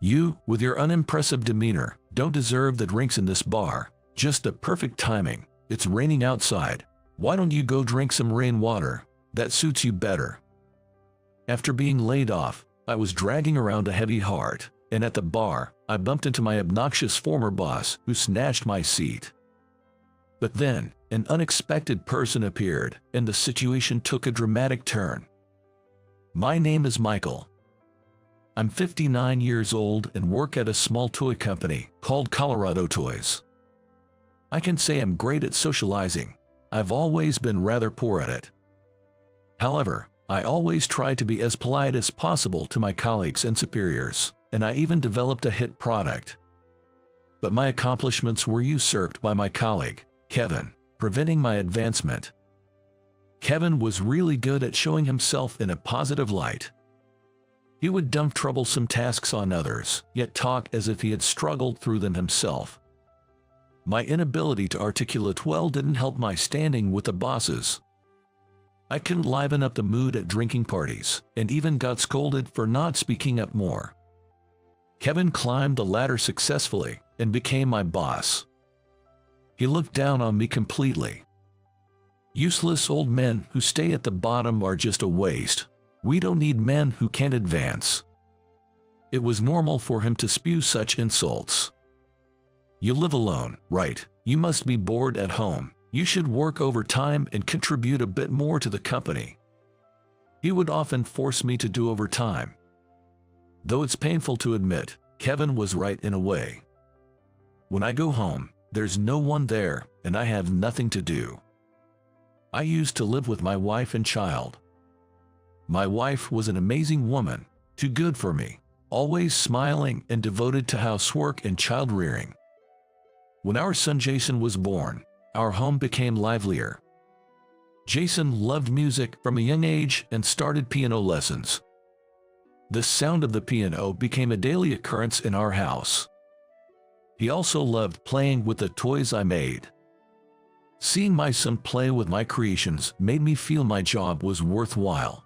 You, with your unimpressive demeanor, don't deserve the drinks in this bar. Just the perfect timing. It's raining outside. Why don't you go drink some rainwater? That suits you better." After being laid off, I was dragging around a heavy heart, and at the bar, I bumped into my obnoxious former boss, who snatched my seat. But then, an unexpected person appeared, and the situation took a dramatic turn. My name is Michael. I'm 59 years old and work at a small toy company called Colorado Toys. I can say I'm great at socializing. I've always been rather poor at it. However, I always try to be as polite as possible to my colleagues and superiors, and I even developed a hit product. But my accomplishments were usurped by my colleague, Kevin, preventing my advancement. Kevin was really good at showing himself in a positive light. He would dump troublesome tasks on others, yet talk as if he had struggled through them himself. My inability to articulate well didn't help my standing with the bosses. I couldn't liven up the mood at drinking parties, and even got scolded for not speaking up more. Kevin climbed the ladder successfully and became my boss. He looked down on me completely. "Useless old men who stay at the bottom are just a waste. We don't need men who can't advance." It was normal for him to spew such insults. "You live alone, right? You must be bored at home. You should work overtime and contribute a bit more to the company." He would often force me to do overtime. Though it's painful to admit, Kevin was right in a way. When I go home, there's no one there, and I have nothing to do. I used to live with my wife and child. My wife was an amazing woman, too good for me, always smiling and devoted to housework and child-rearing. When our son Jason was born, our home became livelier. Jason loved music from a young age and started piano lessons. The sound of the piano became a daily occurrence in our house. He also loved playing with the toys I made. Seeing my son play with my creations made me feel my job was worthwhile.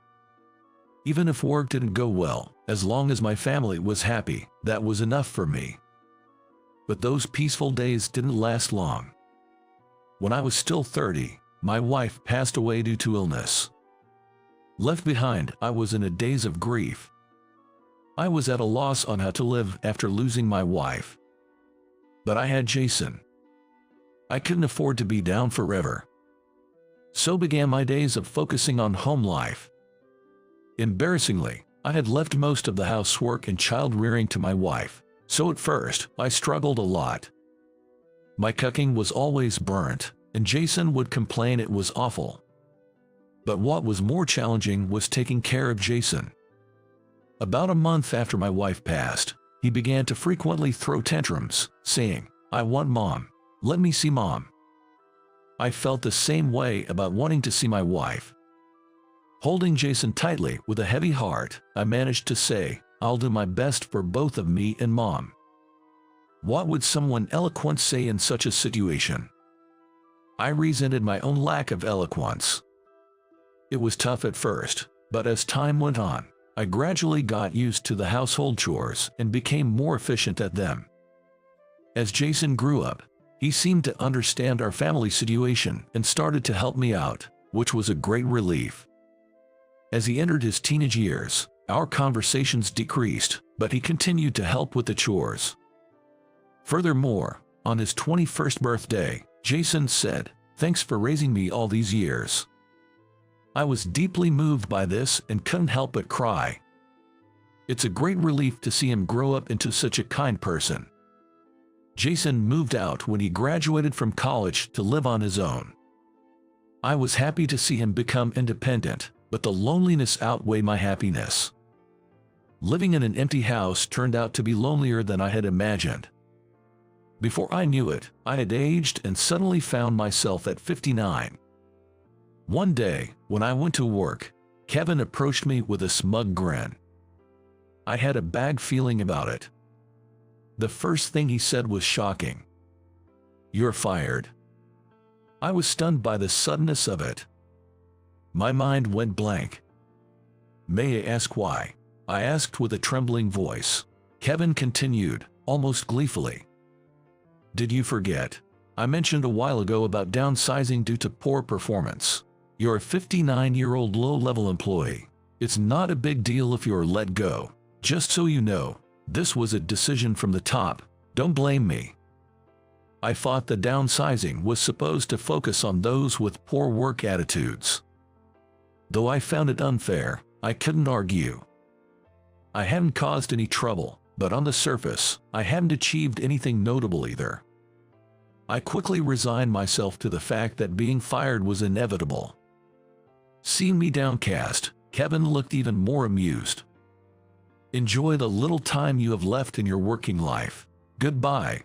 Even if work didn't go well, as long as my family was happy, that was enough for me. But those peaceful days didn't last long. When I was still 30, my wife passed away due to illness. Left behind, I was in a daze of grief. I was at a loss on how to live after losing my wife. But I had Jason. I couldn't afford to be down forever. So began my days of focusing on home life. Embarrassingly, I had left most of the housework and child-rearing to my wife, so at first, I struggled a lot. My cooking was always burnt, and Jason would complain it was awful. But what was more challenging was taking care of Jason. About a month after my wife passed, he began to frequently throw tantrums, saying, "I want Mom. Let me see Mom." I felt the same way about wanting to see my wife. Holding Jason tightly with a heavy heart, I managed to say, "I'll do my best for both of me and Mom." What would someone eloquent say in such a situation? I resented my own lack of eloquence. It was tough at first, but as time went on, I gradually got used to the household chores and became more efficient at them. As Jason grew up, he seemed to understand our family situation and started to help me out, which was a great relief. As he entered his teenage years, our conversations decreased, but he continued to help with the chores. Furthermore, on his 21st birthday, Jason said, "Thanks for raising me all these years." I was deeply moved by this and couldn't help but cry. It's a great relief to see him grow up into such a kind person. Jason moved out when he graduated from college to live on his own. I was happy to see him become independent, but the loneliness outweighed my happiness. Living in an empty house turned out to be lonelier than I had imagined. Before I knew it, I had aged and suddenly found myself at 59. One day, when I went to work, Kevin approached me with a smug grin. I had a bad feeling about it. The first thing he said was shocking. "You're fired." I was stunned by the suddenness of it. My mind went blank. "May I ask why?" I asked with a trembling voice. Kevin continued, almost gleefully. Did you forget? I mentioned a while ago about downsizing due to poor performance. You're a 59-year-old low-level employee. It's not a big deal if you're let go. Just so you know, this was a decision from the top. Don't blame me. I thought the downsizing was supposed to focus on those with poor work attitudes. Though I found it unfair, I couldn't argue. I hadn't caused any trouble, but on the surface, I hadn't achieved anything notable either. I quickly resigned myself to the fact that being fired was inevitable. Seeing me downcast, Kevin looked even more amused. Enjoy the little time you have left in your working life. Goodbye.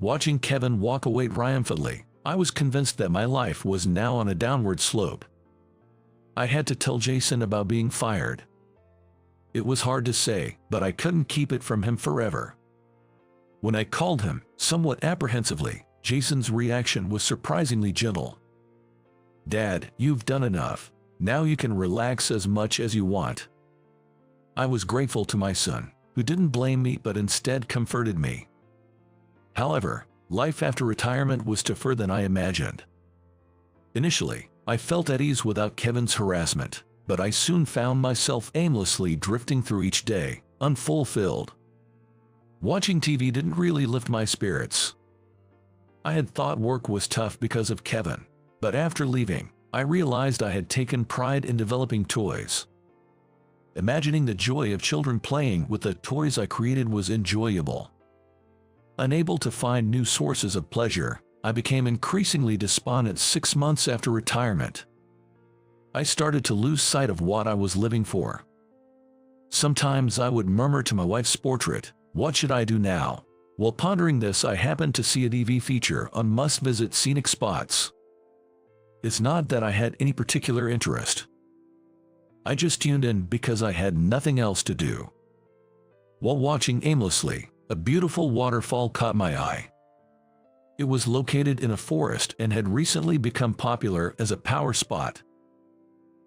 Watching Kevin walk away triumphantly, I was convinced that my life was now on a downward slope. I had to tell Jason about being fired. It was hard to say, but I couldn't keep it from him forever. When I called him, somewhat apprehensively, Jason's reaction was surprisingly gentle. Dad, you've done enough. Now you can relax as much as you want. I was grateful to my son, who didn't blame me but instead comforted me. However, life after retirement was tougher than I imagined. Initially, I felt at ease without Kevin's harassment, but I soon found myself aimlessly drifting through each day, unfulfilled. Watching TV didn't really lift my spirits. I had thought work was tough because of Kevin, but after leaving, I realized I had taken pride in developing toys. Imagining the joy of children playing with the toys I created was enjoyable. Unable to find new sources of pleasure, I became increasingly despondent 6 months after retirement. I started to lose sight of what I was living for. Sometimes I would murmur to my wife's portrait, "What should I do now?" While pondering this, I happened to see a TV feature on must-visit scenic spots. It's not that I had any particular interest. I just tuned in because I had nothing else to do. While watching aimlessly, a beautiful waterfall caught my eye. It was located in a forest and had recently become popular as a power spot.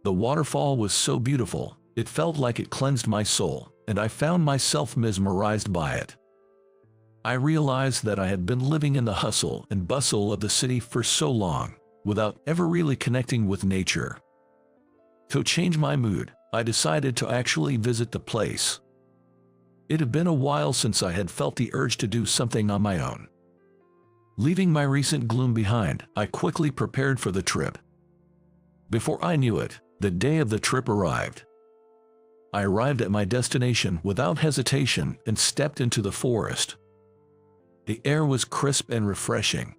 The waterfall was so beautiful, it felt like it cleansed my soul, and I found myself mesmerized by it. I realized that I had been living in the hustle and bustle of the city for so long, without ever really connecting with nature. To change my mood, I decided to actually visit the place. It had been a while since I had felt the urge to do something on my own. Leaving my recent gloom behind, I quickly prepared for the trip. Before I knew it, the day of the trip arrived. I arrived at my destination without hesitation and stepped into the forest. The air was crisp and refreshing.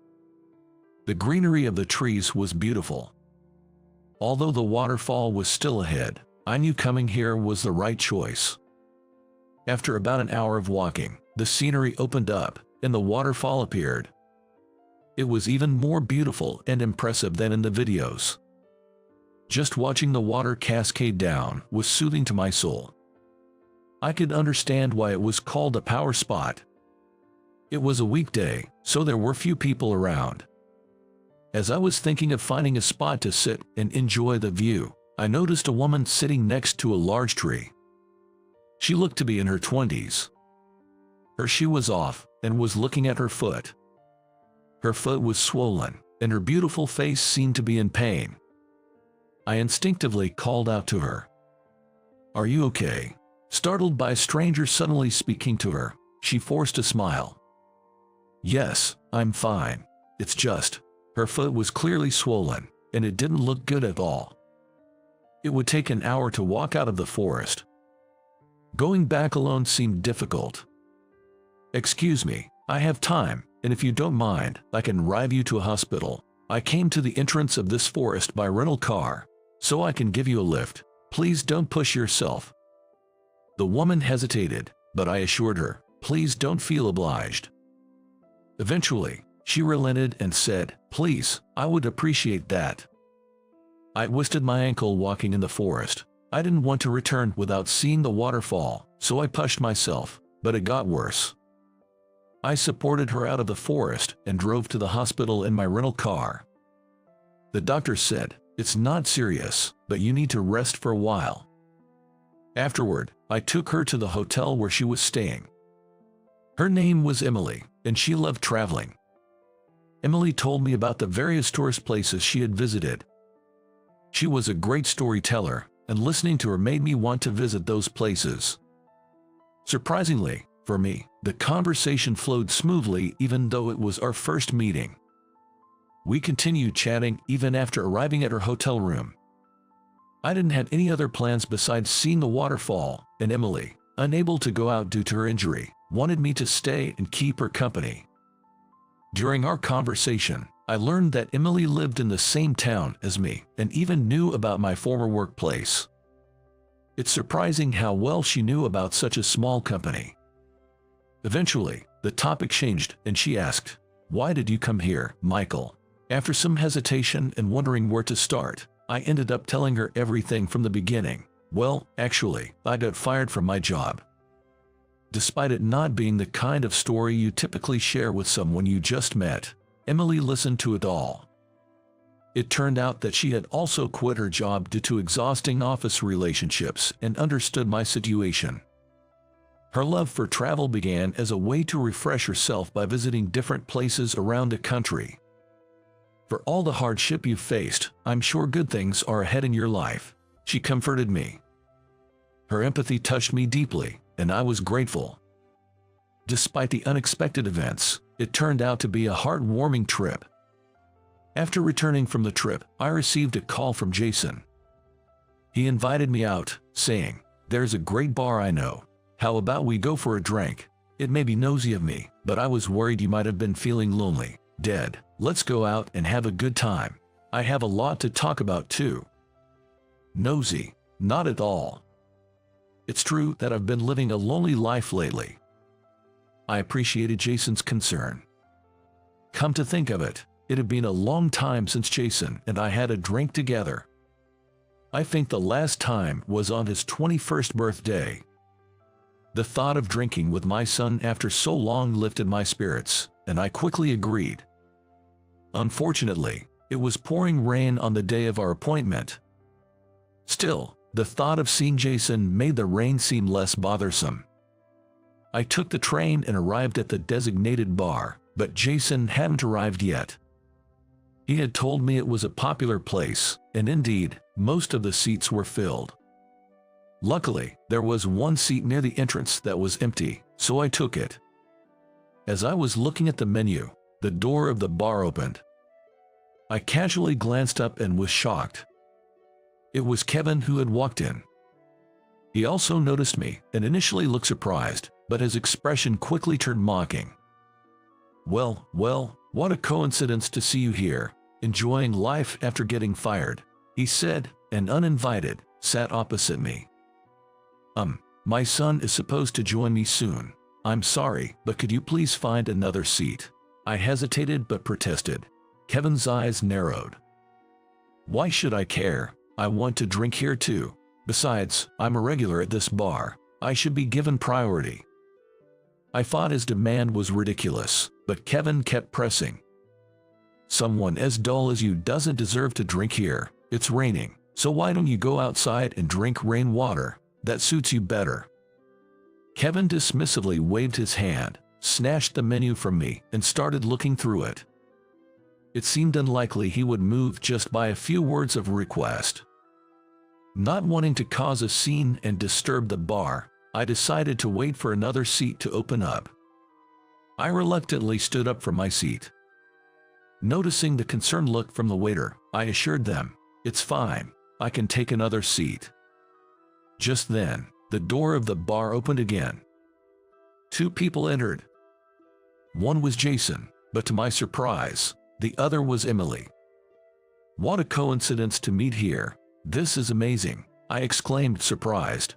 The greenery of the trees was beautiful. Although the waterfall was still ahead, I knew coming here was the right choice. After about an hour of walking, the scenery opened up, and the waterfall appeared. It was even more beautiful and impressive than in the videos. Just watching the water cascade down was soothing to my soul. I could understand why it was called a power spot. It was a weekday, so there were few people around. As I was thinking of finding a spot to sit and enjoy the view, I noticed a woman sitting next to a large tree. She looked to be in her 20s. Her shoe was off and was looking at her foot. Her foot was swollen, and her beautiful face seemed to be in pain. I instinctively called out to her. "Are you okay?" Startled by a stranger suddenly speaking to her, she forced a smile. "Yes, I'm fine. It's just..." Her foot was clearly swollen, and it didn't look good at all. It would take an hour to walk out of the forest. Going back alone seemed difficult. "Excuse me, I have time, and if you don't mind, I can drive you to a hospital. I came to the entrance of this forest by rental car, so I can give you a lift. Please don't push yourself." The woman hesitated, but I assured her, "Please don't feel obliged." Eventually, she relented and said, "Please, I would appreciate that." I twisted my ankle walking in the forest. I didn't want to return without seeing the waterfall, so I pushed myself, but it got worse. I supported her out of the forest and drove to the hospital in my rental car. The doctor said, "It's not serious, but you need to rest for a while." Afterward, I took her to the hotel where she was staying. Her name was Emily, and she loved traveling. Emily told me about the various tourist places she had visited. She was a great storyteller, and listening to her made me want to visit those places. Surprisingly, for me, the conversation flowed smoothly even though it was our first meeting. We continued chatting even after arriving at her hotel room. I didn't have any other plans besides seeing the waterfall, and Emily, unable to go out due to her injury, wanted me to stay and keep her company. During our conversation, I learned that Emily lived in the same town as me and even knew about my former workplace. It's surprising how well she knew about such a small company. Eventually, the topic changed and she asked, "Why did you come here, Michael?" After some hesitation and wondering where to start, I ended up telling her everything from the beginning. Well, actually, I got fired from my job. Despite it not being the kind of story you typically share with someone you just met, Emily listened to it all. It turned out that she had also quit her job due to exhausting office relationships and understood my situation. Her love for travel began as a way to refresh herself by visiting different places around the country. "For all the hardship you faced, I'm sure good things are ahead in your life," she comforted me. Her empathy touched me deeply, and I was grateful. Despite the unexpected events, it turned out to be a heartwarming trip. After returning from the trip, I received a call from Jason. He invited me out, saying, "There's a great bar I know. How about we go for a drink?" It may be nosy of me, but I was worried you might have been feeling lonely. "Dead. Let's go out and have a good time. I have a lot to talk about too." Nosy? Not at all. It's true that I've been living a lonely life lately. I appreciated Jason's concern. Come to think of it, it had been a long time since Jason and I had a drink together. I think the last time was on his 21st birthday. The thought of drinking with my son after so long lifted my spirits, and I quickly agreed. Unfortunately, it was pouring rain on the day of our appointment. Still, the thought of seeing Jason made the rain seem less bothersome. I took the train and arrived at the designated bar, but Jason hadn't arrived yet. He had told me it was a popular place, and indeed, most of the seats were filled. Luckily, there was one seat near the entrance that was empty, so I took it. As I was looking at the menu, the door of the bar opened. I casually glanced up and was shocked. It was Kevin who had walked in. He also noticed me and initially looked surprised, but his expression quickly turned mocking. Well, what a coincidence to see you here, enjoying life after getting fired," he said, and uninvited, sat opposite me. My son is supposed to join me soon. I'm sorry, but could you please find another seat?" I hesitated but protested. Kevin's eyes narrowed. "Why should I care? I want to drink here too. Besides, I'm a regular at this bar. I should be given priority." I thought his demand was ridiculous, but Kevin kept pressing. "Someone as dull as you doesn't deserve to drink here. It's raining, so why don't you go outside and drink rainwater? That suits you better." Kevin dismissively waved his hand, snatched the menu from me, and started looking through it. It seemed unlikely he would move just by a few words of request. Not wanting to cause a scene and disturb the bar, I decided to wait for another seat to open up. I reluctantly stood up from my seat. Noticing the concerned look from the waiter, I assured them, "It's fine, I can take another seat." Just then, the door of the bar opened again. Two people entered. One was Jason, but to my surprise, the other was Emily. "What a coincidence to meet here. This is amazing," I exclaimed, surprised.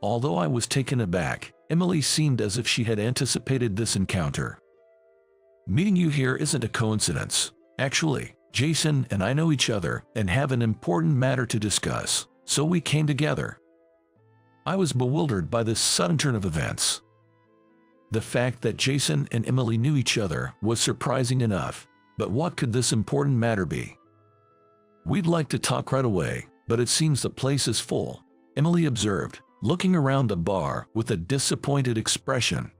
Although I was taken aback, Emily seemed as if she had anticipated this encounter. "Meeting you here isn't a coincidence. Actually, Jason and I know each other and have an important matter to discuss, so we came together." I was bewildered by this sudden turn of events. The fact that Jason and Emily knew each other was surprising enough, but what could this important matter be? "We'd like to talk right away, but it seems the place is full." Emily observed, looking around the bar with a disappointed expression.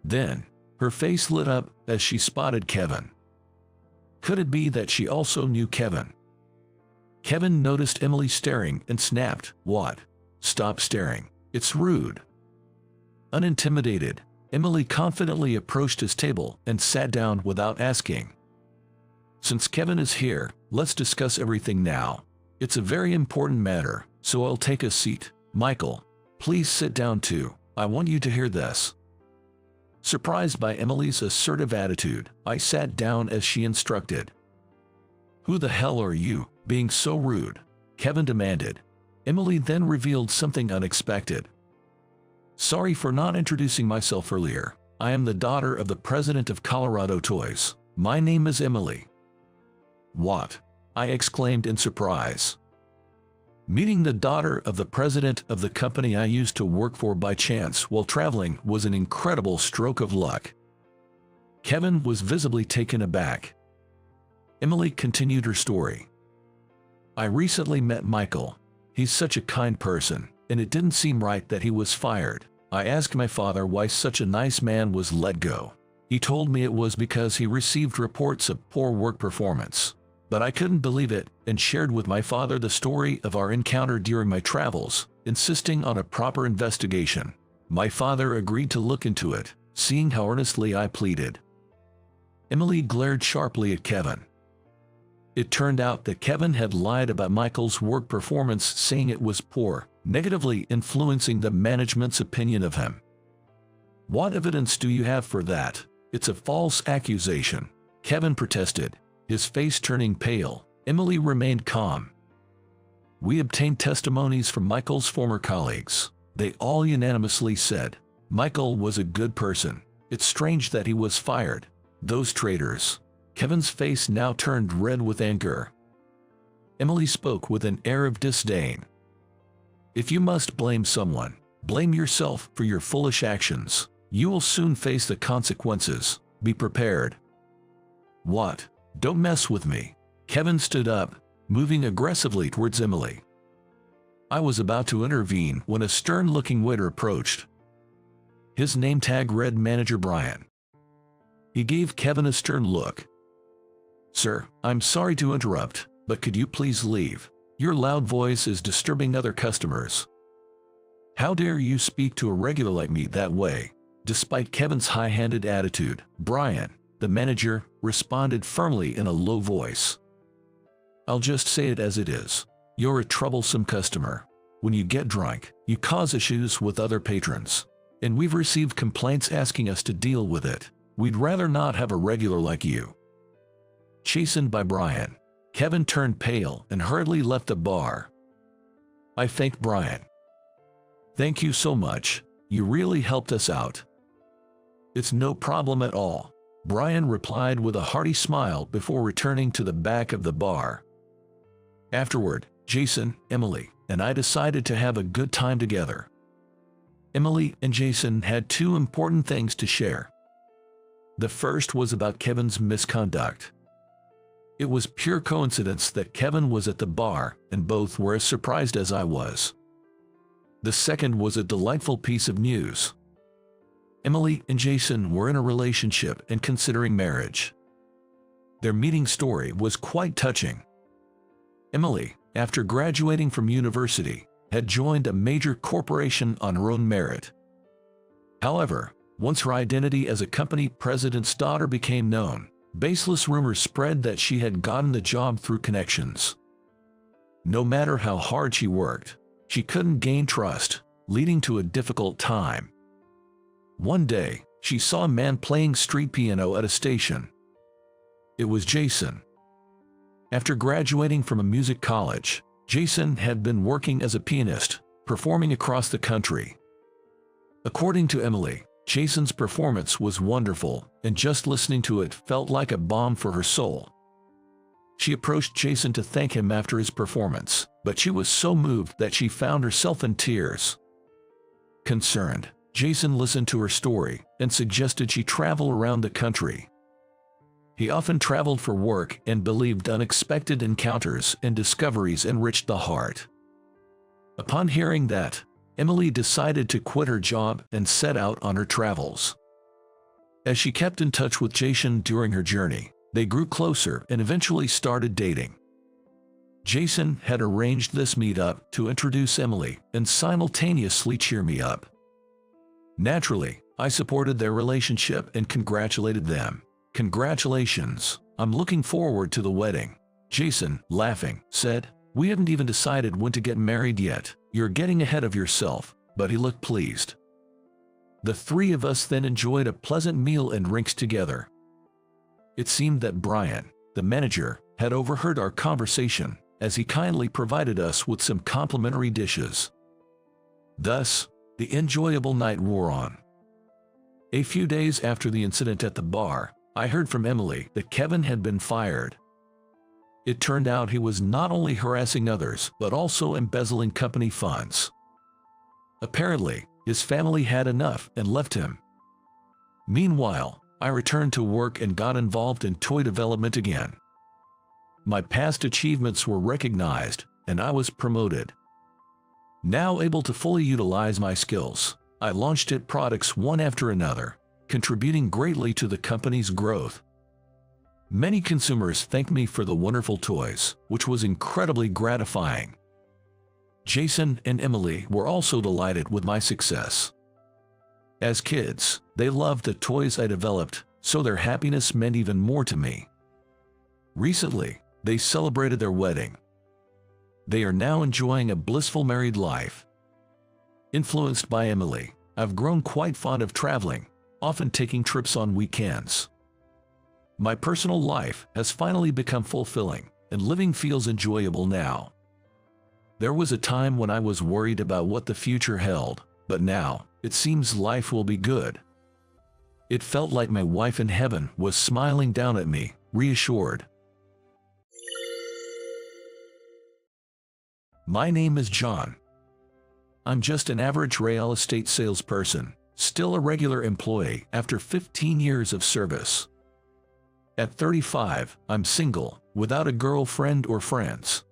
Then, her face lit up as she spotted Kevin. Could it be that she also knew Kevin? Kevin noticed Emily staring and snapped, "What? Stop staring. It's rude." Unintimidated, Emily confidently approached his table and sat down without asking. "Since Kevin is here, let's discuss everything now. It's a very important matter, so I'll take a seat. Michael, please sit down too. I want you to hear this." Surprised by Emily's assertive attitude, I sat down as she instructed. "Who the hell are you, being so rude?" Kevin demanded. Emily then revealed something unexpected. "Sorry for not introducing myself earlier. I am the daughter of the president of Colorado Toys. My name is Emily." "What?" I exclaimed in surprise. Meeting the daughter of the president of the company I used to work for by chance while traveling was an incredible stroke of luck. Kevin was visibly taken aback. Emily continued her story. "I recently met Michael. He's such a kind person, and it didn't seem right that he was fired. I asked my father why such a nice man was let go. He told me it was because he received reports of poor work performance. But I couldn't believe it and shared with my father the story of our encounter during my travels, insisting on a proper investigation. My father agreed to look into it, seeing how earnestly I pleaded." Emily glared sharply at Kevin. It turned out that Kevin had lied about Michael's work performance, saying it was poor, negatively influencing the management's opinion of him. "What evidence do you have for that? It's a false accusation," Kevin protested, his face turning pale. Emily remained calm. "We obtained testimonies from Michael's former colleagues. They all unanimously said Michael was a good person. It's strange that he was fired. Those traitors." Kevin's face now turned red with anger. Emily spoke with an air of disdain. "If you must blame someone, blame yourself for your foolish actions. You will soon face the consequences. Be prepared." "What? Don't mess with me." Kevin stood up, moving aggressively towards Emily. I was about to intervene when a stern-looking waiter approached. His name tag read Manager Brian. He gave Kevin a stern look. "Sir, I'm sorry to interrupt, but could you please leave? Your loud voice is disturbing other customers." "How dare you speak to a regular like me that way?" Despite Kevin's high-handed attitude, Brian, the manager, responded firmly in a low voice. "I'll just say it as it is. You're a troublesome customer. When you get drunk, you cause issues with other patrons. And we've received complaints asking us to deal with it. We'd rather not have a regular like you." Chastened by Brian, Kevin turned pale and hurriedly left the bar. I thanked Brian. "Thank you so much. You really helped us out." "It's no problem at all," Brian replied with a hearty smile before returning to the back of the bar. Afterward, Jason, Emily, and I decided to have a good time together. Emily and Jason had two important things to share. The first was about Kevin's misconduct. It was pure coincidence that Kevin was at the bar, and both were as surprised as I was. The second was a delightful piece of news. Emily and Jason were in a relationship and considering marriage. Their meeting story was quite touching. Emily, after graduating from university, had joined a major corporation on her own merit. However, once her identity as a company president's daughter became known, baseless rumors spread that she had gotten the job through connections. No matter how hard she worked, she couldn't gain trust, leading to a difficult time. One day, she saw a man playing street piano at a station. It was Jason. After graduating from a music college, Jason had been working as a pianist, performing across the country. According to Emily, Jason's performance was wonderful, and just listening to it felt like a balm for her soul. She approached Jason to thank him after his performance, but she was so moved that she found herself in tears. Concerned, Jason listened to her story and suggested she travel around the country. He often traveled for work and believed unexpected encounters and discoveries enriched the heart. Upon hearing that, Emily decided to quit her job and set out on her travels. As she kept in touch with Jason during her journey, they grew closer and eventually started dating. Jason had arranged this meetup to introduce Emily and simultaneously cheer me up. Naturally, I supported their relationship and congratulated them. "Congratulations, I'm looking forward to the wedding." Jason, laughing, said, "We haven't even decided when to get married yet. You're getting ahead of yourself," but he looked pleased. The three of us then enjoyed a pleasant meal and drinks together. It seemed that Brian, the manager, had overheard our conversation, as he kindly provided us with some complimentary dishes. Thus, the enjoyable night wore on. A few days after the incident at the bar, I heard from Emily that Kevin had been fired. It turned out he was not only harassing others but also embezzling company funds. Apparently, his family had enough and left him. Meanwhile, I returned to work and got involved in toy development again. My past achievements were recognized, and I was promoted. Now able to fully utilize my skills, I launched IT products one after another, contributing greatly to the company's growth. Many consumers thanked me for the wonderful toys, which was incredibly gratifying. Jason and Emily were also delighted with my success. As kids, they loved the toys I developed, so their happiness meant even more to me. Recently, they celebrated their wedding. They are now enjoying a blissful married life. Influenced by Emily, I've grown quite fond of traveling, often taking trips on weekends. My personal life has finally become fulfilling, and living feels enjoyable now. There was a time when I was worried about what the future held, but now, it seems life will be good. It felt like my wife in heaven was smiling down at me, reassured. My name is John. I'm just an average real estate salesperson, still a regular employee after 15 years of service. At 35, I'm single, without a girlfriend or friends.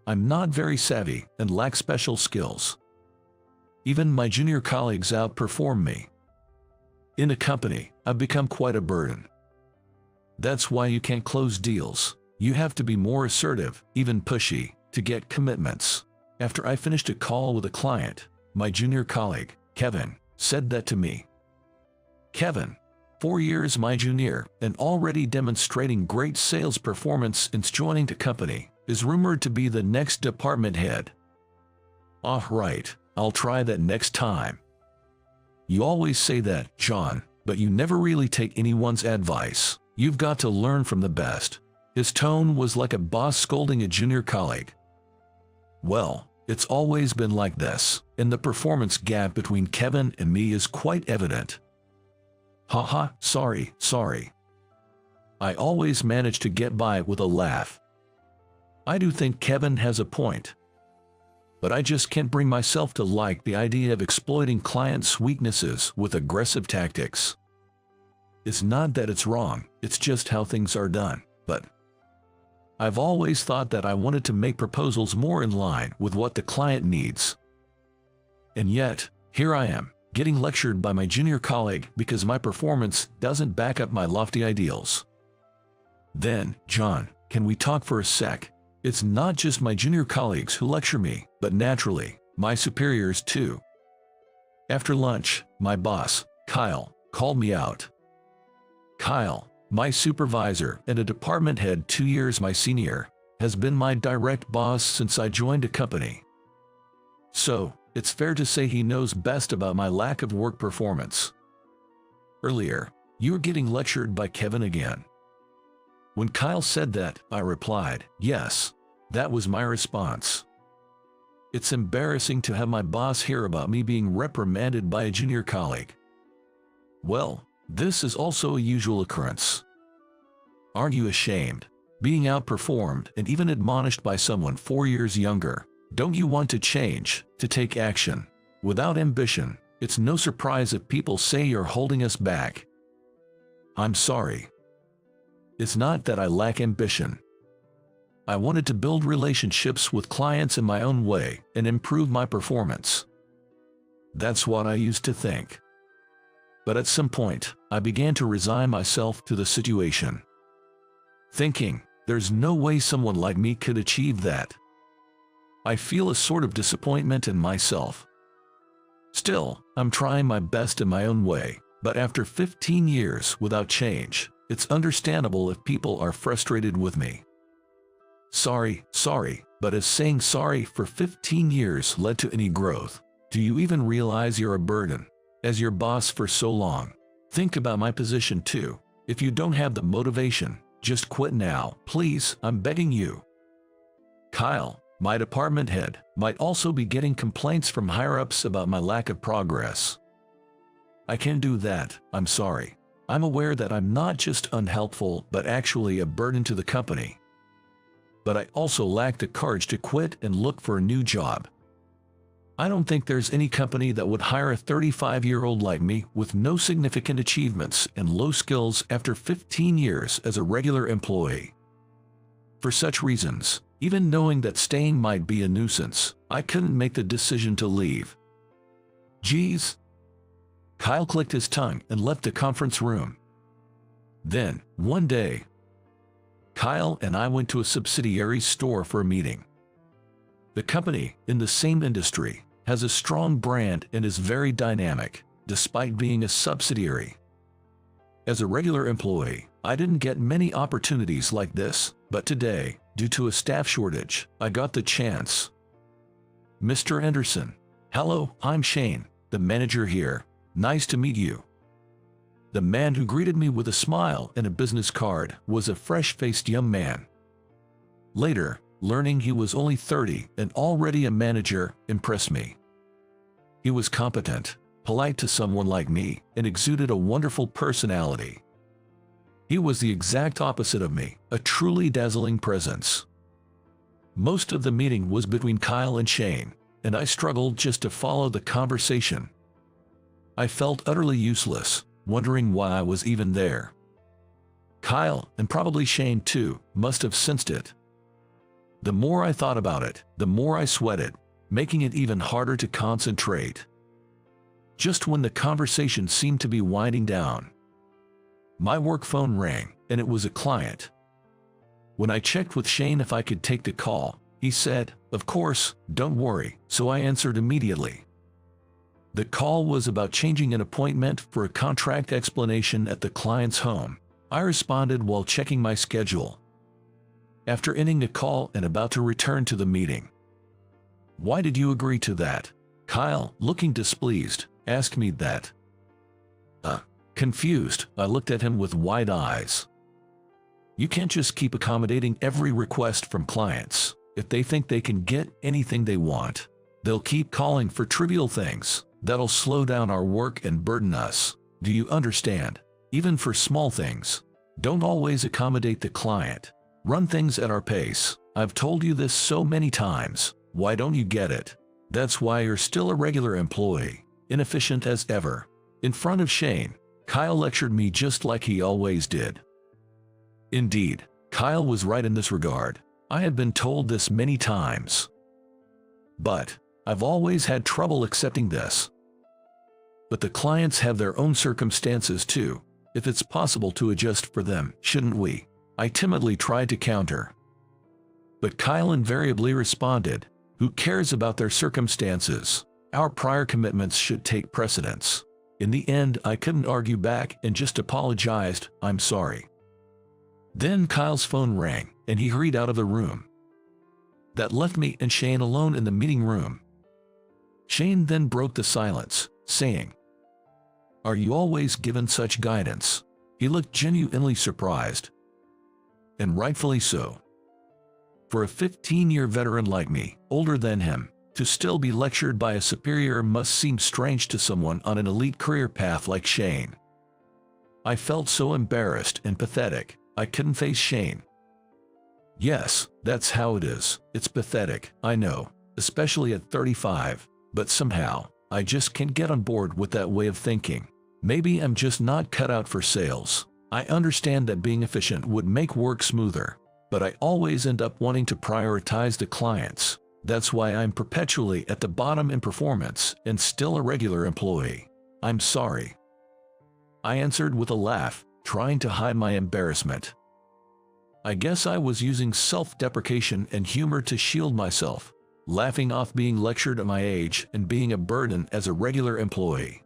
I'm not very savvy and lack special skills. Even my junior colleagues outperform me. In a company, I've become quite a burden. That's why you can't close deals. You have to be more assertive, even pushy, to get commitments. After I finished a call with a client, my junior colleague, Kevin, said that to me. Kevin, 4 years my junior and already demonstrating great sales performance since joining the company, is rumored to be the next department head. Ah, right, I'll try that next time. You always say that, John, but you never really take anyone's advice. You've got to learn from the best. His tone was like a boss scolding a junior colleague. Well, it's always been like this, and the performance gap between Kevin and me is quite evident. Haha, sorry. I always manage to get by with a laugh. I do think Kevin has a point. But I just can't bring myself to like the idea of exploiting clients' weaknesses with aggressive tactics. It's not that it's wrong, it's just how things are done, but I've always thought that I wanted to make proposals more in line with what the client needs. And yet, here I am, getting lectured by my junior colleague because my performance doesn't back up my lofty ideals. Then, John, can we talk for a sec? It's not just my junior colleagues who lecture me, but naturally, my superiors too. After lunch, my boss, Kyle, called me out. Kyle, my supervisor and a department head 2 years my senior, has been my direct boss since I joined the company. So, it's fair to say he knows best about my lack of work performance. Earlier, you were getting lectured by Kevin again. When Kyle said that, I replied, yes, that was my response. It's embarrassing to have my boss hear about me being reprimanded by a junior colleague. Well, this is also a usual occurrence. Aren't you ashamed? Being outperformed and even admonished by someone 4 years younger, don't you want to change, to take action? Without ambition, it's no surprise if people say you're holding us back. I'm sorry. It's not that I lack ambition. I wanted to build relationships with clients in my own way and improve my performance. That's what I used to think. But at some point, I began to resign myself to the situation, thinking, there's no way someone like me could achieve that. I feel a sort of disappointment in myself. Still, I'm trying my best in my own way, but after 15 years without change, it's understandable if people are frustrated with me. Sorry, but has saying sorry for 15 years led to any growth? Do you even realize you're a burden as your boss for so long? Think about my position too. If you don't have the motivation, just quit now, please, I'm begging you. Kyle, my department head, might also be getting complaints from higher-ups about my lack of progress. I can do that, I'm sorry. I'm aware that I'm not just unhelpful but actually a burden to the company. But I also lack the courage to quit and look for a new job. I don't think there's any company that would hire a 35-year-old like me with no significant achievements and low skills after 15 years as a regular employee. For such reasons, even knowing that staying might be a nuisance, I couldn't make the decision to leave. Geez. Kyle clicked his tongue and left the conference room. Then, one day, Kyle and I went to a subsidiary store for a meeting. The company, in the same industry, has a strong brand and is very dynamic, despite being a subsidiary. As a regular employee, I didn't get many opportunities like this, but today, due to a staff shortage, I got the chance. Mr. Anderson. Hello, I'm Shane, the manager here. Nice to meet you. The man who greeted me with a smile and a business card was a fresh-faced young man. Later, learning he was only 30 and already a manager impressed me. He was competent, polite to someone like me, and exuded a wonderful personality. He was the exact opposite of me, a truly dazzling presence. Most of the meeting was between Kyle and Shane, and I struggled just to follow the conversation. I felt utterly useless, wondering why I was even there. Kyle, and probably Shane too, must have sensed it. The more I thought about it, the more I sweated, making it even harder to concentrate. Just when the conversation seemed to be winding down, my work phone rang, and it was a client. When I checked with Shane if I could take the call, he said, "Of course, don't worry," so I answered immediately. The call was about changing an appointment for a contract explanation at the client's home. I responded while checking my schedule. After ending the call and about to return to the meeting. "Why did you agree to that?" Kyle, looking displeased, asked me that. Confused, I looked at him with wide eyes. You can't just keep accommodating every request from clients. If they think they can get anything they want, they'll keep calling for trivial things. That'll slow down our work and burden us. Do you understand? Even for small things. Don't always accommodate the client. Run things at our pace. I've told you this so many times. Why don't you get it? That's why you're still a regular employee, inefficient as ever. In front of Shane, Kyle lectured me just like he always did. Indeed, Kyle was right in this regard. I had been told this many times. But I've always had trouble accepting this. But the clients have their own circumstances too. If it's possible to adjust for them, shouldn't we? I timidly tried to counter. But Kyle invariably responded, "Who cares about their circumstances? Our prior commitments should take precedence." In the end, I couldn't argue back and just apologized, "I'm sorry." Then Kyle's phone rang, and he hurried out of the room. That left me and Shane alone in the meeting room. Shane then broke the silence, saying, "Are you always given such guidance?" He looked genuinely surprised. And rightfully so. For a 15-year veteran like me, older than him, to still be lectured by a superior must seem strange to someone on an elite career path like Shane. I felt so embarrassed and pathetic, I couldn't face Shane. Yes, that's how it is. It's pathetic, I know, especially at 35, but somehow, I just can't get on board with that way of thinking. Maybe I'm just not cut out for sales. I understand that being efficient would make work smoother, but I always end up wanting to prioritize the clients. That's why I'm perpetually at the bottom in performance and still a regular employee. I'm sorry," I answered with a laugh, trying to hide my embarrassment. I guess I was using self-deprecation and humor to shield myself, laughing off being lectured at my age and being a burden as a regular employee.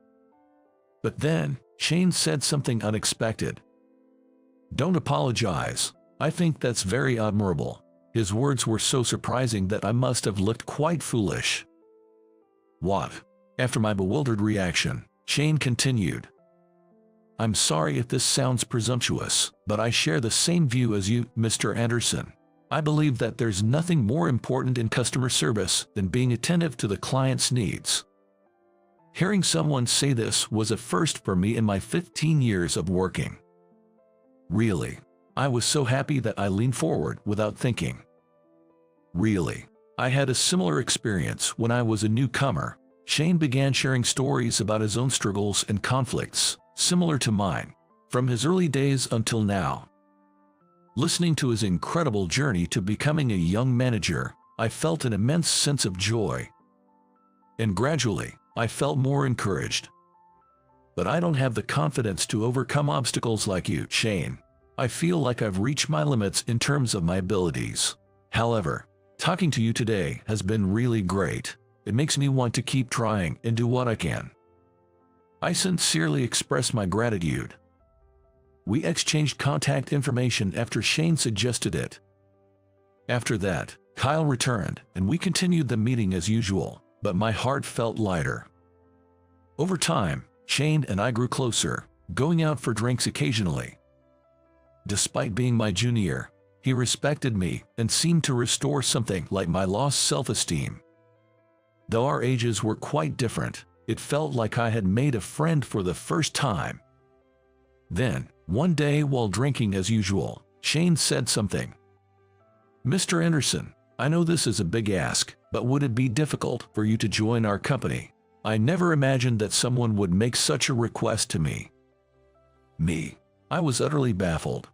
But then, Shane said something unexpected. "Don't apologize. I think that's very admirable." His words were so surprising that I must have looked quite foolish. "What?" After my bewildered reaction, Shane continued. "I'm sorry if this sounds presumptuous, but I share the same view as you, Mr. Anderson. I believe that there's nothing more important in customer service than being attentive to the client's needs." Hearing someone say this was a first for me in my 15 years of working. Really, I was so happy that I leaned forward without thinking. Really, I had a similar experience when I was a newcomer. Shane began sharing stories about his own struggles and conflicts, similar to mine, from his early days until now. Listening to his incredible journey to becoming a young manager, I felt an immense sense of joy. And gradually, I felt more encouraged. "But I don't have the confidence to overcome obstacles like you, Shane. I feel like I've reached my limits in terms of my abilities. However, talking to you today has been really great. It makes me want to keep trying and do what I can." I sincerely expressed my gratitude. We exchanged contact information after Shane suggested it. After that, Kyle returned and we continued the meeting as usual, but my heart felt lighter. Over time, Shane and I grew closer, going out for drinks occasionally. Despite being my junior, he respected me and seemed to restore something like my lost self-esteem. Though our ages were quite different, it felt like I had made a friend for the first time. Then, one day while drinking as usual, Shane said something. "Mr. Anderson, I know this is a big ask, but would it be difficult for you to join our company? I never imagined that someone would make such a request to me." Me. I was utterly baffled.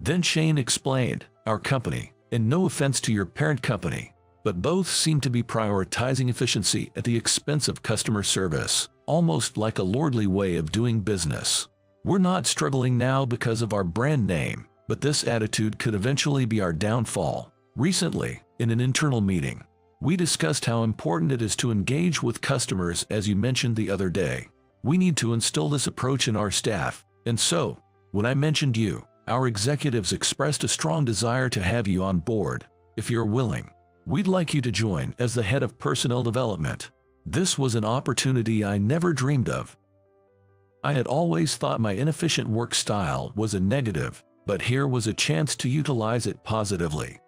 Then Shane explained, "Our company, and no offense to your parent company, but both seem to be prioritizing efficiency at the expense of customer service, almost like a lordly way of doing business. We're not struggling now because of our brand name, but this attitude could eventually be our downfall." Recently, in an internal meeting, we discussed how important it is to engage with customers, as you mentioned the other day. We need to instill this approach in our staff, and so, when I mentioned you, our executives expressed a strong desire to have you on board. If you're willing, we'd like you to join as the head of personnel development. This was an opportunity I never dreamed of. I had always thought my inefficient work style was a negative, but here was a chance to utilize it positively.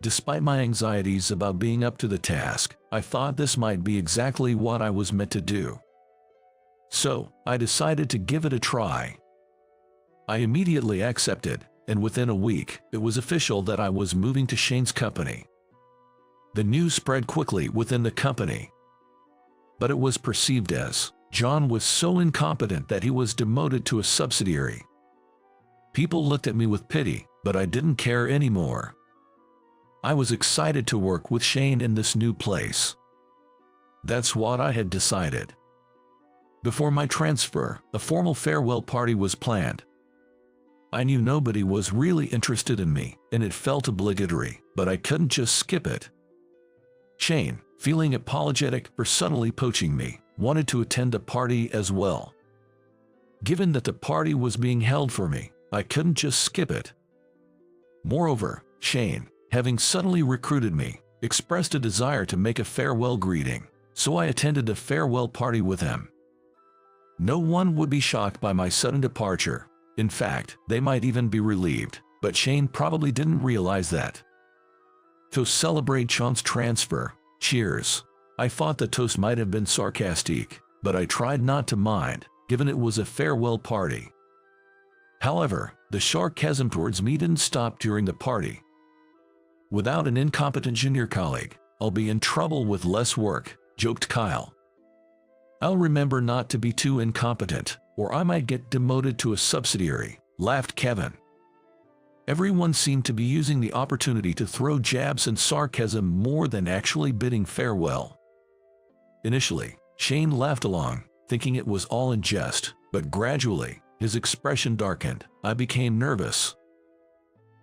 Despite my anxieties about being up to the task, I thought this might be exactly what I was meant to do. So, I decided to give it a try. I immediately accepted, and within a week, it was official that I was moving to Shane's company. The news spread quickly within the company. But it was perceived as, John was so incompetent that he was demoted to a subsidiary. People looked at me with pity, but I didn't care anymore. I was excited to work with Shane in this new place. That's what I had decided. Before my transfer, a formal farewell party was planned. I knew nobody was really interested in me, and it felt obligatory, but I couldn't just skip it. Shane, feeling apologetic for subtly poaching me, wanted to attend the party as well. Given that the party was being held for me, I couldn't just skip it. Moreover, Shane, having suddenly recruited me, expressed a desire to make a farewell greeting, so I attended the farewell party with him. No one would be shocked by my sudden departure. In fact, they might even be relieved, but Shane probably didn't realize that. To celebrate Sean's transfer, cheers. I thought the toast might have been sarcastic, but I tried not to mind, given it was a farewell party. However, the sarcasm towards me didn't stop during the party. "Without an incompetent junior colleague, I'll be in trouble with less work," joked Kyle. "I'll remember not to be too incompetent, or I might get demoted to a subsidiary," laughed Kevin. Everyone seemed to be using the opportunity to throw jabs and sarcasm more than actually bidding farewell. Initially, Shane laughed along, thinking it was all in jest, but gradually, his expression darkened. I became nervous.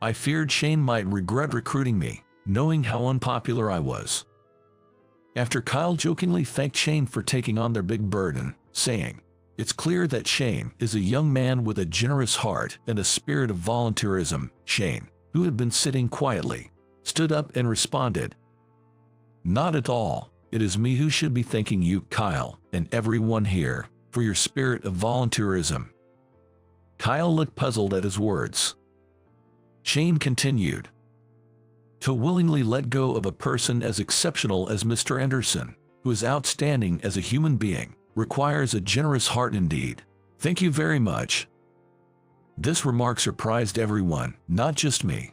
I feared Shane might regret recruiting me, knowing how unpopular I was. After Kyle jokingly thanked Shane for taking on their big burden, saying, "It's clear that Shane is a young man with a generous heart and a spirit of volunteerism," Shane, who had been sitting quietly, stood up and responded, "Not at all. It is me who should be thanking you, Kyle, and everyone here, for your spirit of volunteerism." Kyle looked puzzled at his words. Shane continued, "To willingly let go of a person as exceptional as Mr. Anderson, who is outstanding as a human being, requires a generous heart indeed. Thank you very much." This remark surprised everyone, not just me.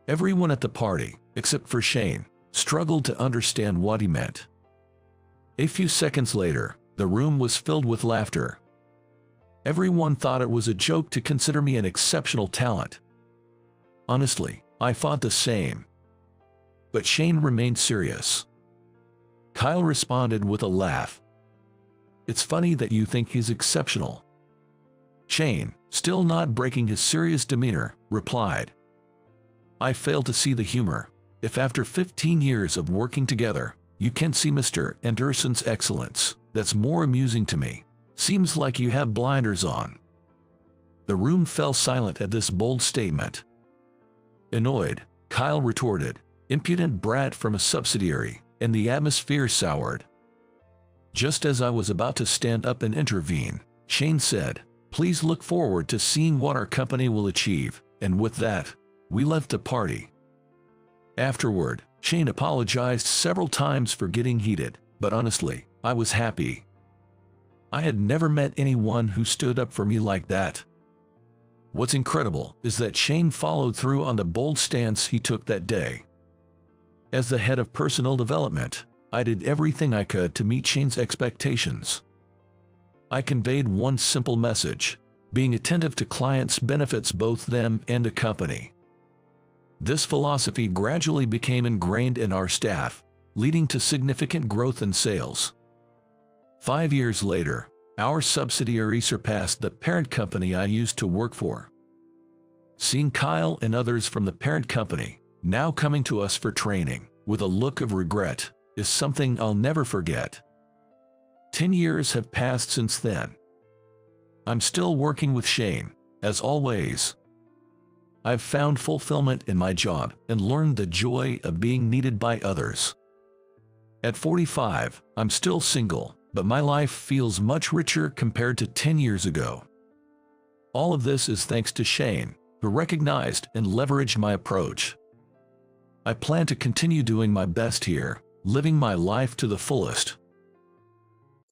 Everyone at the party, except for Shane, struggled to understand what he meant. A few seconds later, the room was filled with laughter. Everyone thought it was a joke to consider me an exceptional talent. Honestly, I thought the same. But Shane remained serious. Kyle responded with a laugh. "It's funny that you think he's exceptional." Shane, still not breaking his serious demeanor, replied, "I fail to see the humor. If after 15 years of working together, you can't see Mr. Anderson's excellence, that's more amusing to me. Seems like you have blinders on." The room fell silent at this bold statement. Annoyed, Kyle retorted, "Impudent brat from a subsidiary," and the atmosphere soured. Just as I was about to stand up and intervene, Shane said, "Please look forward to seeing what our company will achieve," and with that, we left the party. Afterward, Shane apologized several times for getting heated, but honestly, I was happy. I had never met anyone who stood up for me like that. What's incredible is that Shane followed through on the bold stance he took that day. As the head of personal development, I did everything I could to meet Shane's expectations. I conveyed one simple message: being attentive to clients benefits both them and the company. This philosophy gradually became ingrained in our staff, leading to significant growth in sales. 5 years later, our subsidiary surpassed the parent company I used to work for. Seeing Kyle and others from the parent company now coming to us for training with a look of regret is something I'll never forget. 10 years have passed since then. I'm still working with Shane, as always. I've found fulfillment in my job and learned the joy of being needed by others. At 45, I'm still single, but my life feels much richer compared to 10 years ago. All of this is thanks to Shane, who recognized and leveraged my approach. I plan to continue doing my best here, living my life to the fullest.